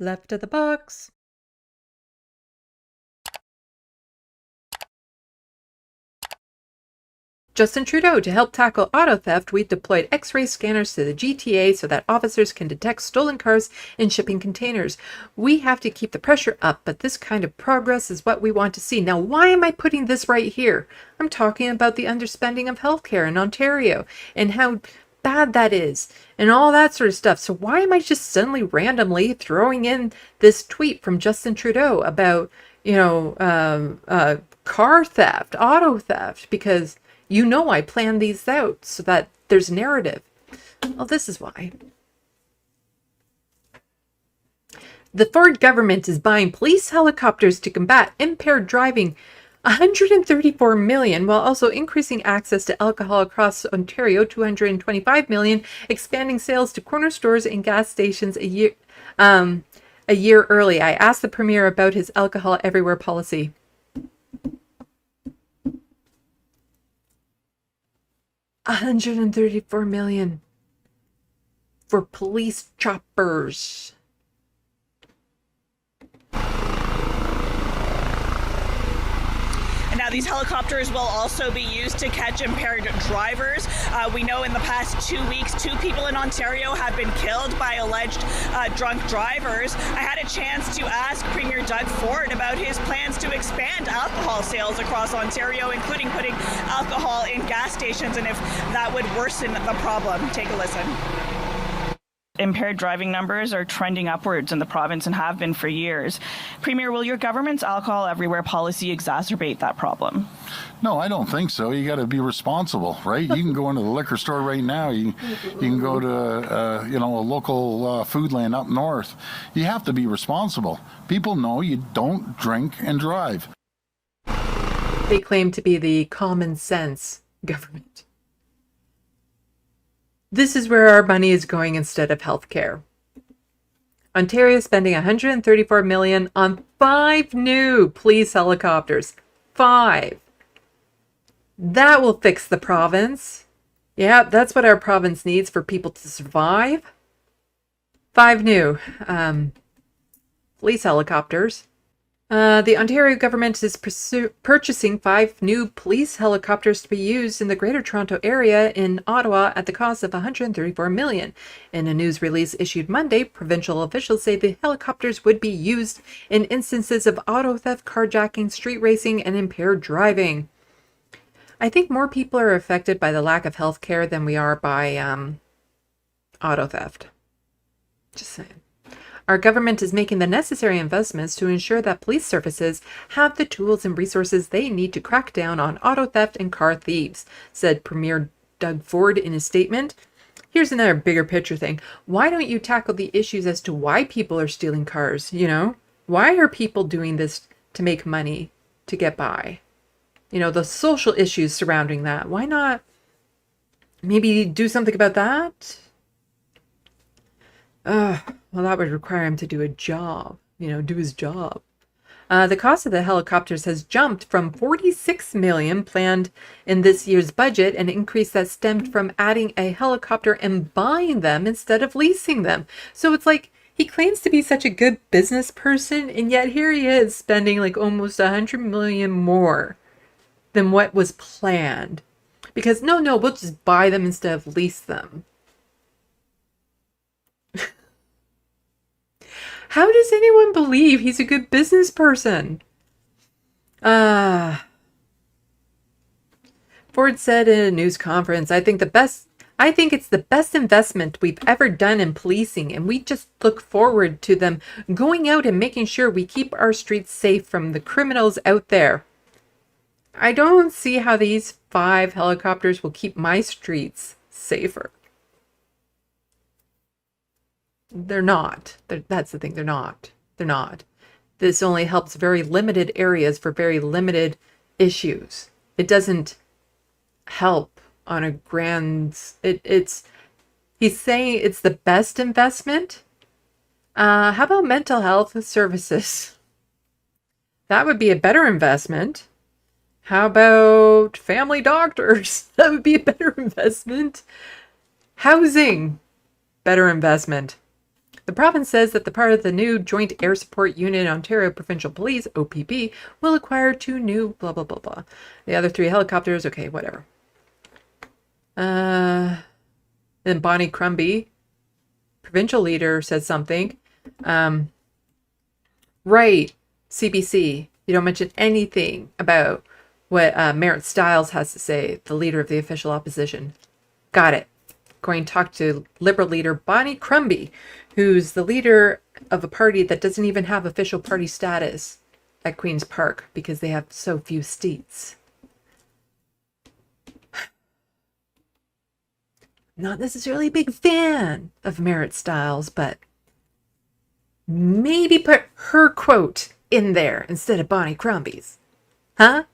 Left of the box. Justin Trudeau, to help tackle auto theft, we've deployed X-ray scanners to the GTA so that officers can detect stolen cars in shipping containers. We have to keep the pressure up, but this kind of progress is what we want to see. Now, why am I putting this right here? I'm talking about the underspending of healthcare in Ontario and how bad that is and all that sort of stuff. So why am I just suddenly randomly throwing in this tweet from Justin Trudeau about, car theft, auto theft? Because I planned these out so that there's narrative. Well, this is why. The Ford government is buying police helicopters to combat impaired driving, 134 million, while also increasing access to alcohol across Ontario, 225 million, expanding sales to corner stores and gas stations a year early. I asked the Premier about his alcohol everywhere policy. $134 million for police choppers. And now these helicopters will also be used to catch impaired drivers. We know in the past 2 weeks, 2 people in Ontario have been killed by alleged drunk drivers. I had a chance to ask Premier Doug Ford about his plans to expand alcohol sales across Ontario, including putting alcohol in gas stations, and if that would worsen the problem. Take a listen. Impaired driving numbers are trending upwards in the province and have been for years. Premier, will your government's alcohol everywhere policy exacerbate that problem? No, I don't think so. You got to be responsible, right? You can go into the liquor store right now. You can go to a local food lane up north. You have to be responsible. People know you don't drink and drive. They claim to be the common sense government. This is where our money is going instead of healthcare. Ontario is spending $134 million on 5 new police helicopters. 5. That will fix the province. Yeah, that's what our province needs for people to survive. 5 new police helicopters. The Ontario government is purchasing 5 new police helicopters to be used in the Greater Toronto Area in Ottawa at the cost of $134 million. In a news release issued Monday, provincial officials say the helicopters would be used in instances of auto theft, carjacking, street racing, and impaired driving. I think more people are affected by the lack of health care than we are by auto theft. Just saying. Our government is making the necessary investments to ensure that police services have the tools and resources they need to crack down on auto theft and car thieves, said Premier Doug Ford in his statement. Here's another bigger picture thing. Why don't you tackle the issues as to why people are stealing cars? Why are people doing this to make money, to get by? The social issues surrounding that. Why not maybe do something about that? Well, that would require him to do a job, do his job. The cost of the helicopters has jumped from $46 million planned in this year's budget, an increase that stemmed from adding a helicopter and buying them instead of leasing them. So it's like he claims to be such a good business person, and yet here he is spending like almost $100 million more than what was planned. Because no, we'll just buy them instead of lease them. How does anyone believe he's a good business person? Ford said in a news conference, I think it's the best investment we've ever done in policing, and we just look forward to them going out and making sure we keep our streets safe from the criminals out there. I don't see how these 5 helicopters will keep my streets safer. They're not. That's the thing. They're not. This only helps very limited areas for very limited issues. It doesn't help on a grand... He's saying it's the best investment. How about mental health services? That would be a better investment. How about family doctors? That would be a better investment. Housing, better investment. The province says that the part of the new Joint Air Support Unit in Ontario Provincial Police, OPP, will acquire 2 new blah, blah, blah, blah. The other 3 helicopters, okay, whatever. Then Bonnie Crumby, provincial leader, said something. Right, CBC, you don't mention anything about what Merritt Stiles has to say, the leader of the official opposition. Got it. Going to talk to Liberal leader Bonnie Crumby, who's the leader of a party that doesn't even have official party status at Queen's Park because they have so few seats. Not necessarily a big fan of Merritt Stiles, but maybe put her quote in there instead of Bonnie Crumby's. Huh?